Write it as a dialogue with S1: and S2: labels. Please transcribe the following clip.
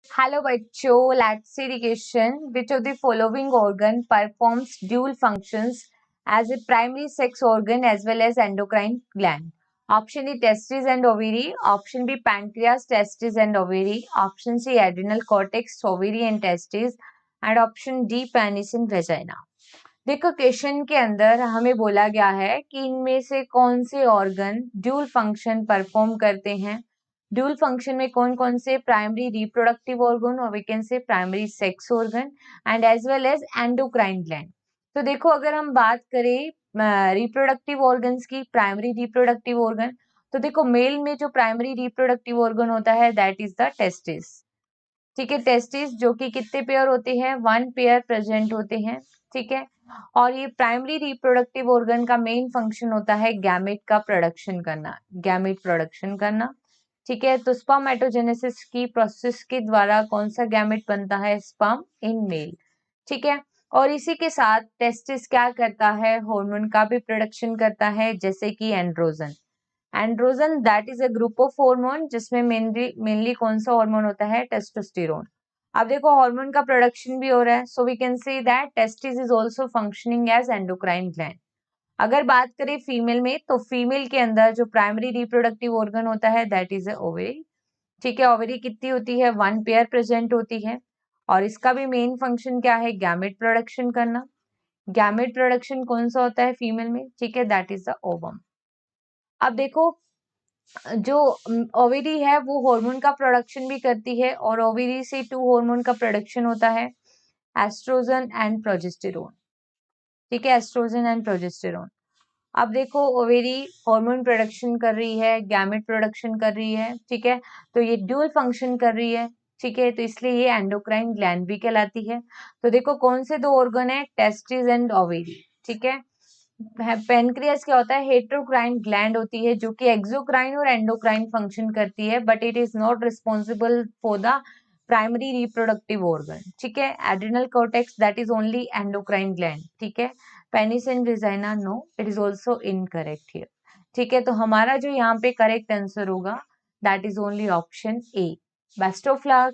S1: Hello बच्चों, let's see the question. Which of the following organ performs dual functions as a primary sex organ as well as endocrine gland? Option A testes and ovary, option B pancreas, testes and ovary, option C adrenal cortex, ovary and testes, and option D penis and vagina. देखो question के अंदर हमें बोला गया है कि इनमें से कौन से ऑर्गन ड्यूल फंक्शन परफॉर्म करते हैं. ड्यूल फंक्शन में कौन कौन से प्राइमरी रिप्रोडक्टिव ऑर्गन और we can say primary sex organ and as well as endocrine gland. तो देखो अगर हम बात करें रिप्रोडक्टिव ऑर्गन्स की, प्राइमरी रिप्रोडक्टिव ऑर्गन, तो देखो मेल में जो प्राइमरी रिप्रोडक्टिव ऑर्गन होता है दैट इज द टेस्टिस. ठीक है, टेस्टिस जो कि कितने पेयर होते हैं, 1 पेयर प्रेजेंट होते हैं. ठीक है, और ये प्राइमरी रिप्रोडक्टिव ऑर्गन का मेन फंक्शन होता है गैमेट का प्रोडक्शन करना, गैमेट प्रोडक्शन करना. ठीक है, तो स्पर्मेटोजेनेसिस की प्रोसेस के द्वारा कौन सा गैमेट बनता है, स्पर्म इन मेल. ठीक है, और इसी के साथ टेस्टिस क्या करता है, हार्मोन का भी प्रोडक्शन करता है जैसे कि androgen. Androgen that is a group of hormone जिसमें मेनली कौन सा हार्मोन होता है, टेस्टोस्टेरोन. अब देखो हार्मोन का प्रोडक्शन भी हो रहा है, so we can say that testis is also functioning as endocrine gland. अगर बात करें फीमेल में, तो फीमेल के अंदर जो प्राइमरी रिप्रोडक्टिव ऑर्गन होता है दैट इज ओवरी. ठीक है, ओवरी कितनी होती है, 1 पेयर प्रेजेंट होती है, और इसका भी मेन फंक्शन क्या है, गैमेट प्रोडक्शन करना. गैमेट प्रोडक्शन कौन सा होता है फीमेल में, ठीक है, दैट इज द ओवम. अब देखो जो ओवरी है वो हार्मोन का प्रोडक्शन भी करती है, और ओवरी से 2 हार्मोन का प्रोडक्शन होता है, एस्ट्रोजन एंड प्रोजेस्टेरोन. ठीक है, एस्ट्रोजन एंड प्रोजेस्टेरोन. अब देखो ओवेरी हार्मोन प्रोडक्शन कर रही है, गैमेट प्रोडक्शन कर रही है. ठीक है, तो ये ड्यूल फंक्शन कर रही है. ठीक है, तो इसलिए ये एंडोक्राइन ग्लैंड भी कहलाती है. तो देखो कौन से 2 ऑर्गन है, टेस्टिस एंड ओवेरी. ठीक है, पेनक्रियास क्या होता है, हेट्रोक्राइन ग्लैंड होती है जो कि एक्सोक्राइन और एंडोक्राइन फंक्शन करती है, but it is not responsible for the primary reproductive organ. ठीक है, adrenal cortex that is only endocrine gland. ठीक है, penis and vagina no, it is also incorrect here. ठीक है, तो हमारा जो यहाँ पे करेक्ट आंसर होगा that is only option A. Best of luck.